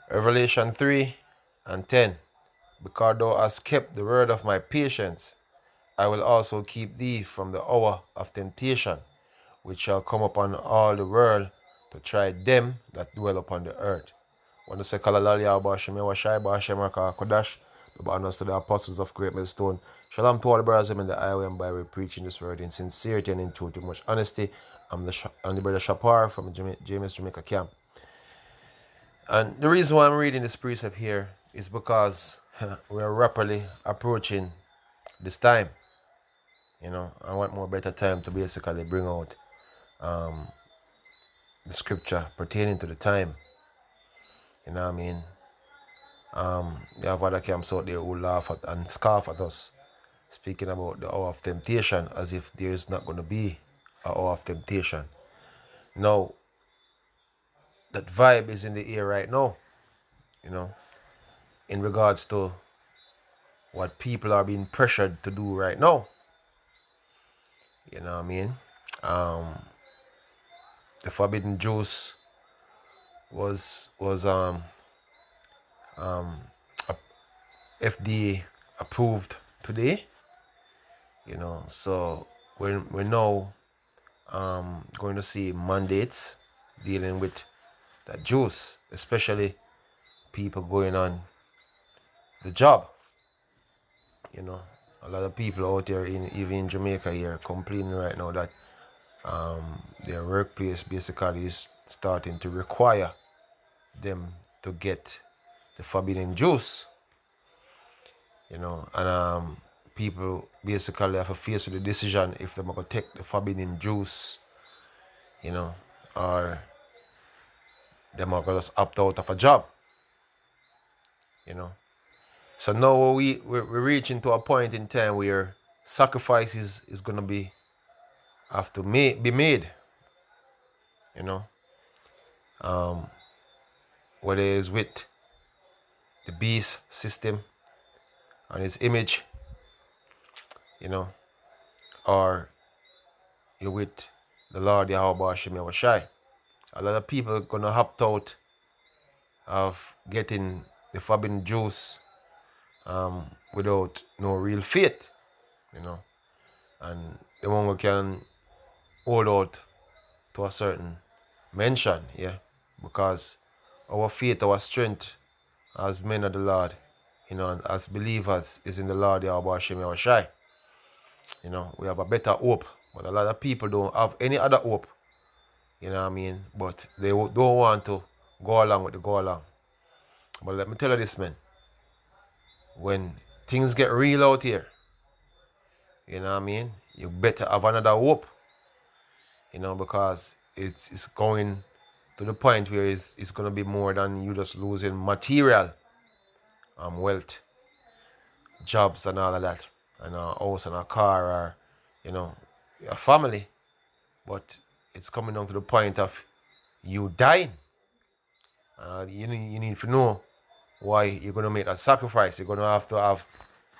Revelation 3:10. Because thou hast kept the word of my patience, I will also keep thee from the hour of temptation, which shall come upon all the world to try them that dwell upon the earth. When the second Lalia Bashim Washai Bashim Kodash, the banners to the apostles of Great Millstone. Shalom to all the brothers in the highway and byway preaching this word in sincerity and in truth, with much honesty. I'm the brother Shapar from James Jamaica camp. And the reason why I'm reading this precept here is because we are rapidly approaching this time. I want more better time to basically bring out the scripture pertaining to the time. You know what I mean? You have other camps out there who laugh at and scoff at us, speaking about the hour of temptation as if there is not going to be an hour of temptation. Now, that vibe is in the air right now, in regards to what people are being pressured to do right now. You know what I mean? The forbidden juice was FDA approved today. So we're now going to see mandates dealing with that juice, especially people going on the job. A lot of people out there, even in Jamaica here, complaining right now that their workplace basically is starting to require them to get the forbidden juice. And people basically have to face with the decision if they're going to take the forbidden juice, or they're going to just opt out of a job. So now we're reaching to a point in time where sacrifices is going to have to be made. Whether it's with the beast system and its image, or you're with the Lord Yahweh Shem Yahushai. A lot of people are gonna opt out of getting the forbidden juice without no real faith, and the one who can hold out to a certain mention, because our faith, our strength as men of the Lord, and as believers is in the Lord Yahweh Shem Yahushai. We have a better hope, but a lot of people don't have any other hope, but they don't want to go along with the go along. But let me tell you this, man, when things get real out here, you better have another hope, because it's going to the point where it's going to be more than you just losing material wealth, jobs and all of that, and a house and a car, or a family, but it's coming down to the point of you dying. You need to know why you're going to make that sacrifice. You're going to have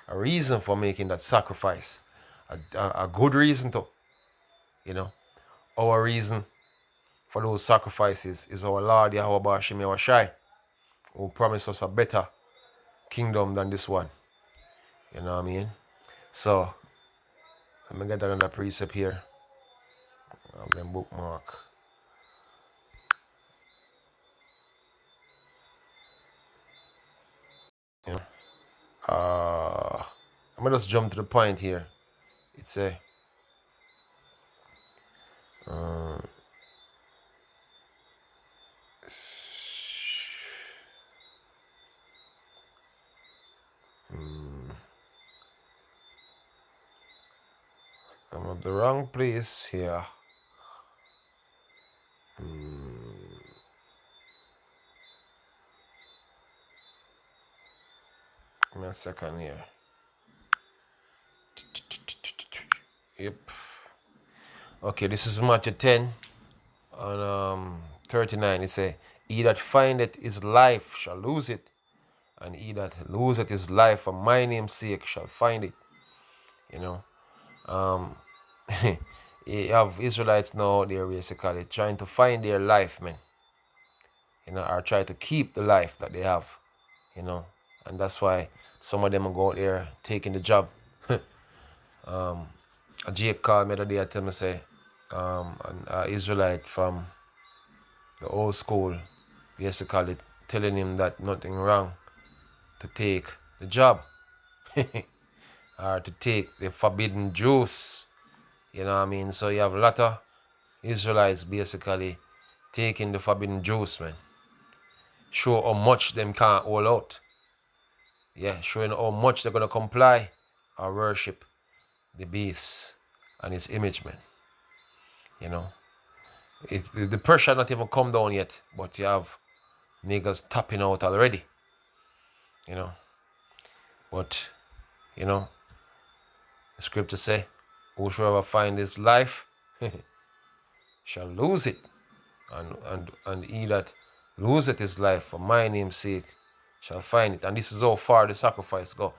a reason for making that sacrifice, a good reason to, our reason for those sacrifices is our Lord Yahweh Shem Yahushai, who promised us a better kingdom than this one. You know what I mean? So let me get another precept here. I'll then bookmark. I'm gonna just jump to the point here. It's a I'm at the wrong place here. Give me a second here. Yep. Okay, this is Matthew 10 on 39. It says, he that findeth his life shall lose it, and he that loseth his life for my name's sake shall find it. You have Israelites now, they're basically trying to find their life, man. or try to keep the life that they have, and that's why some of them go out there taking the job. A Jake called me the other day and tell me say, an Israelite from the old school basically telling him that nothing wrong to take the job or to take the forbidden juice. You know what I mean? So you have a lot of Israelites basically taking the forbidden juice, man. Show how much them can't hold out. Yeah, showing how much they're gonna comply or worship the beast and his image, man. You know, the pressure not even come down yet, but you have niggas tapping out already. You know, but you know, the scripture say, whosoever find his life shall lose it, and he that loseth his life for my name's sake shall find it. And this is how far the sacrifice go.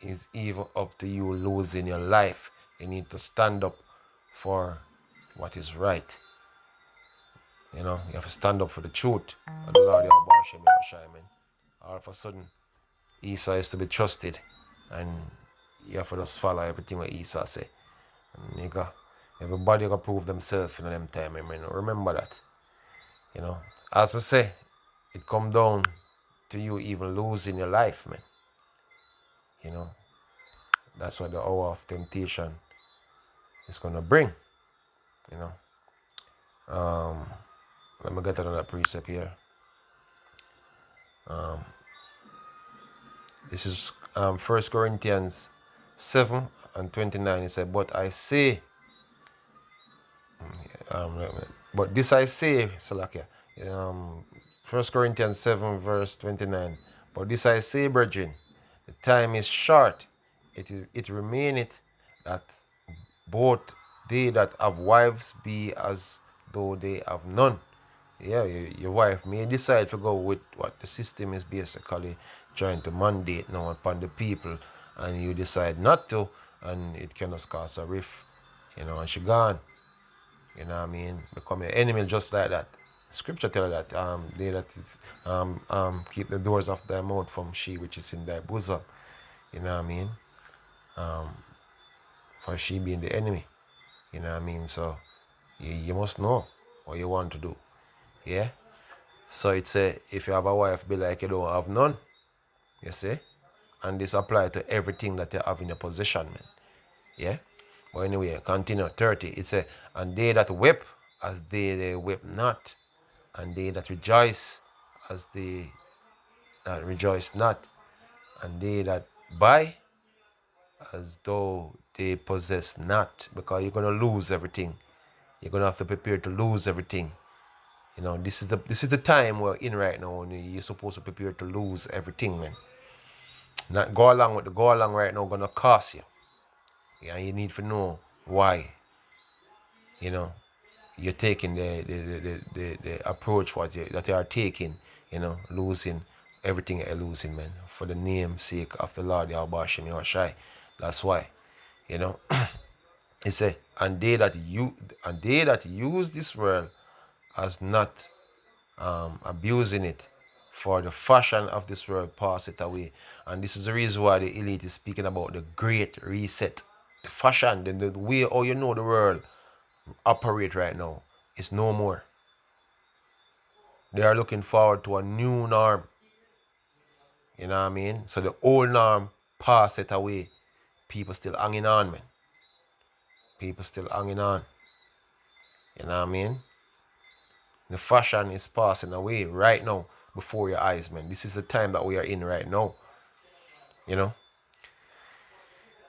It's even up to you losing your life. You need to stand up for what is right. You have to stand up for the truth of the Lord Yahweh. All of a sudden, Esau is to be trusted, and you have to just follow everything what Esau say. And everybody gonna prove themselves in them time. I mean, remember that. As we say, it come down to you even losing your life, man. That's what the hour of temptation is gonna bring. Let me get another precept here. This is 1 Corinthians 7 and 29. It said, but this I say, Salakia, 1 Corinthians 7 verse 29. But this I say, brethren, the time is short. It remaineth that both they that have wives be as though they have none. Yeah, your wife may decide to go with what the system is basically trying to mandate now upon the people, and you decide not to, and it can just cause a rift, and she gone. You know what I mean? Become your enemy just like that. Scripture tell that they that is, keep the doors of thy mouth from she which is in thy bosom. You know what I mean? For she being the enemy. You know what I mean? So you must know what you want to do. Yeah? So it say, if you have a wife, be like you don't have none. You see? And this apply to everything that you have in your possession, man. Yeah? But anyway, continue. 30. It say, and they that weep, as they weep not. And they that rejoice, as they that rejoice not. And they that buy, as though they possess not. Because you're going to lose everything. You're going to have to prepare to lose everything. This is the time we're in right now, and you're supposed to prepare to lose everything, man. Not go along with the go along right now gonna cost you. Yeah, you need to know why. You're taking the approach that you are taking, losing everything you're losing, man, for the name's sake of the Lord Yahweh Shai. That's why. It say, and they that use this world as not abusing it, for the fashion of this world pass it away. And this is the reason why the elite is speaking about the great reset. The fashion, the way how the world operate right now is no more. They are looking forward to a new norm. You know what I mean? So the old norm pass it away. People still hanging on, man. People still hanging on. You know what I mean? The fashion is passing away right now before your eyes, man. This is the time that we are in right now.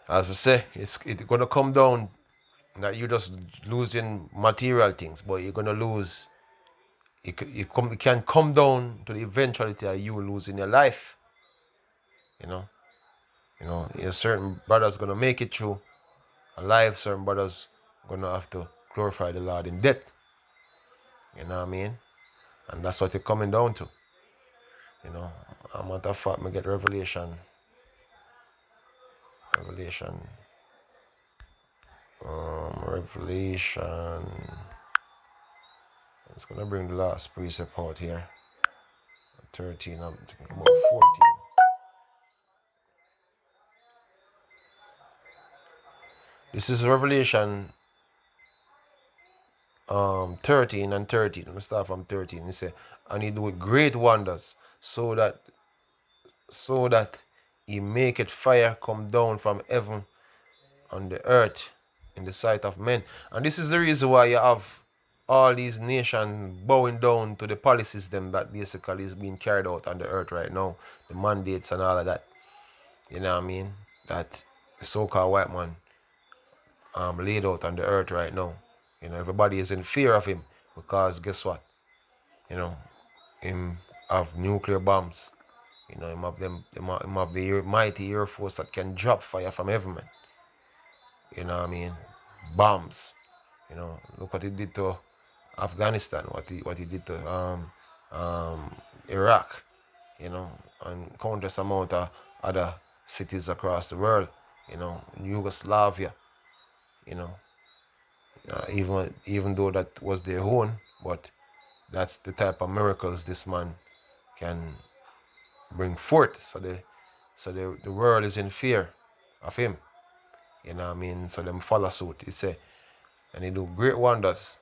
As we say, it's going to come down that you're just losing material things, but you're going to lose. It can come down to the eventuality of you losing your life. Certain brothers going to make it through alive. Certain brothers going to have to glorify the Lord in death. You know what I mean? And that's what it's coming down to. A matter of fact, I get Revelation. It's going to bring the last precept out here. 13, I'm thinking about 14. This is Revelation 13 and 13. Let me start from 13. He said, and he do great wonders, so that he maketh fire come down from heaven on the earth in the sight of men. And this is the reason why you have all these nations bowing down to the policies them that basically is being carried out on the earth right now, the mandates and all of that. You know what I mean? That the so-called white man laid out on the earth right now. You know, everybody is in fear of him because guess what? You know, him have nuclear bombs. You know, him have him have the mighty air force that can drop fire from heaven, man. You know what I mean? Bombs. You know, look what he did to Afghanistan, what he did to Iraq, you know, and countless amount of other cities across the world, you know, Yugoslavia, you know, even though that was their own, but that's the type of miracles this man can bring forth. So the world is in fear of him. You know what I mean? So them follow suit. He say, and he do great wonders.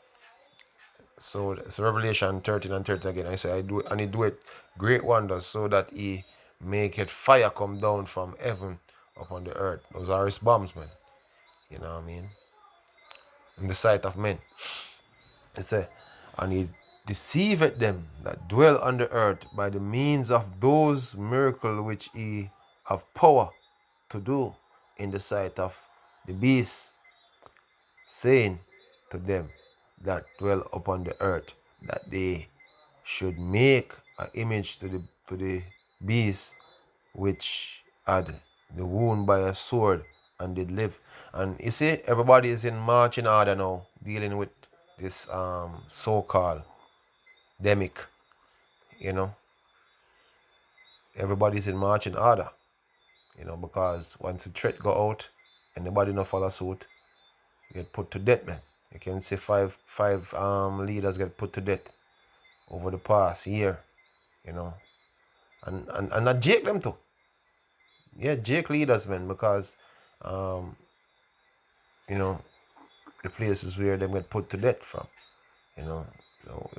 So it's Revelation 13 and 13 again. I say I do, and he do it great wonders, so that he make it fire come down from heaven upon the earth. Those are his bombs, man. You know what I mean? In the sight of men. It say, and he deceiveth them that dwell on the earth by the means of those miracles which he have power to do in the sight of the beast, saying to them that dwell upon the earth that they should make an image to the beast which had the wound by a sword and did live. And you see, everybody is in marching order now, dealing with this so-called demic. You know, everybody's in marching order. You know, because once the threat go out and nobody no follow suit, get put to death, man. You can see five leaders get put to death over the past year, you know. And not Jake them too. Yeah, Jake leaders, man, because you know, the places where them get put to death from,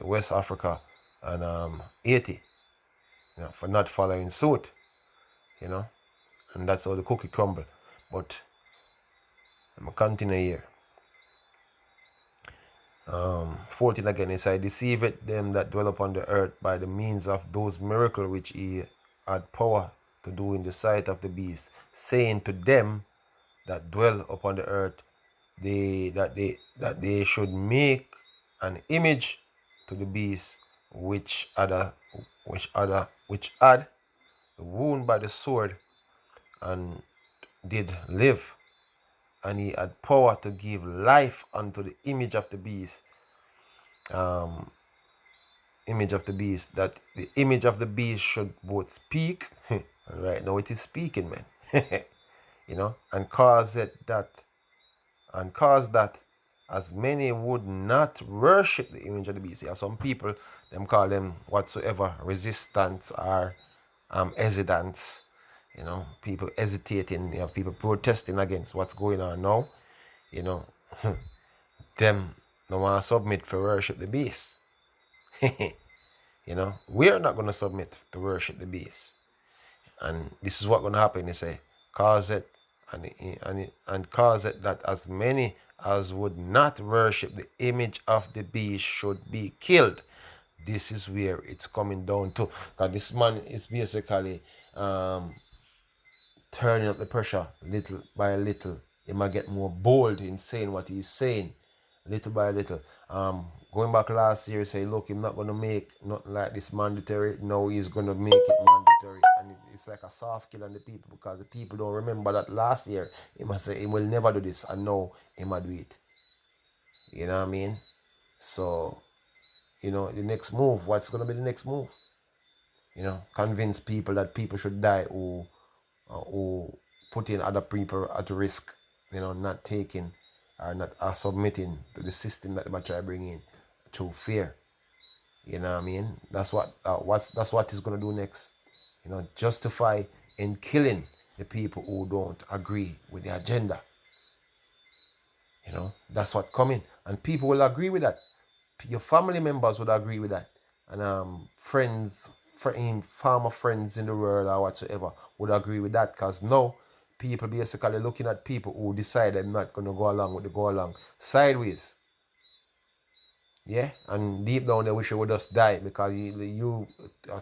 West Africa and Haiti, for not following suit, you know, and that's how the cookie crumble. But I'm gonna continue here. 14 again, it says, deceiveth them that dwell upon the earth by the means of those miracles which he had power to do in the sight of the beast, saying to them that dwell upon the earth, that they should make an image to the beast which had the wound by the sword and did live, and he had power to give life unto the image of the beast. Image of the beast, that the image of the beast should both speak, and right now it is speaking, man, and cause that as many would not worship the image of the beast. Yeah, some people, them call them whatsoever resistance or hesitance, people hesitating, people protesting against what's going on now, them no want to submit for worship the beast. We are not going to submit to worship the beast. And this is what's going to happen. They say, cause it, and cause it that as many as would not worship the image of the beast should be killed. This is where it's coming down to. Because this man is basically turning up the pressure little by little. He might get more bold in saying what he's saying, little by little. Going back last year, say, look, he's not going to make nothing like this mandatory. Now he's going to make it mandatory. And it's like a soft kill on the people, because the people don't remember that last year he must say he will never do this, and now he might do it. You know what I mean? So, the next move, what's going to be the next move? Convince people that people should die who putting other people at risk, not taking or not submitting to the system that they try to bring in through fear. You know what I mean? That's what he's gonna do next. You know, justify in killing the people who don't agree with the agenda. You know, that's what coming, and people will agree with that. Your family members would agree with that, and friends, farmer friends in the world or whatsoever would agree with that, because now people basically looking at people who decide they're not going to go along with the go along sideways. Yeah, and deep down they wish you would just die, because you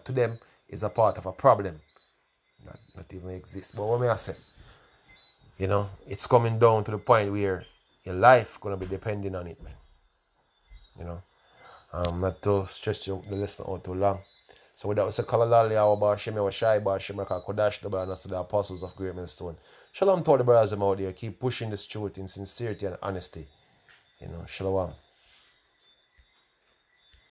to them is a part of a problem, not even exist. But what may I say? You know, it's coming down to the point where your life gonna be depending on it, man. You know, not to stretch the lesson out too long. So with that, we say Kalalali, our Bashim, our Shai Bashim, Kodash, the Banas to the apostles of Great Millstone. Shalom to all the brothers out there. Keep pushing this truth in sincerity and honesty. You know, Shalom.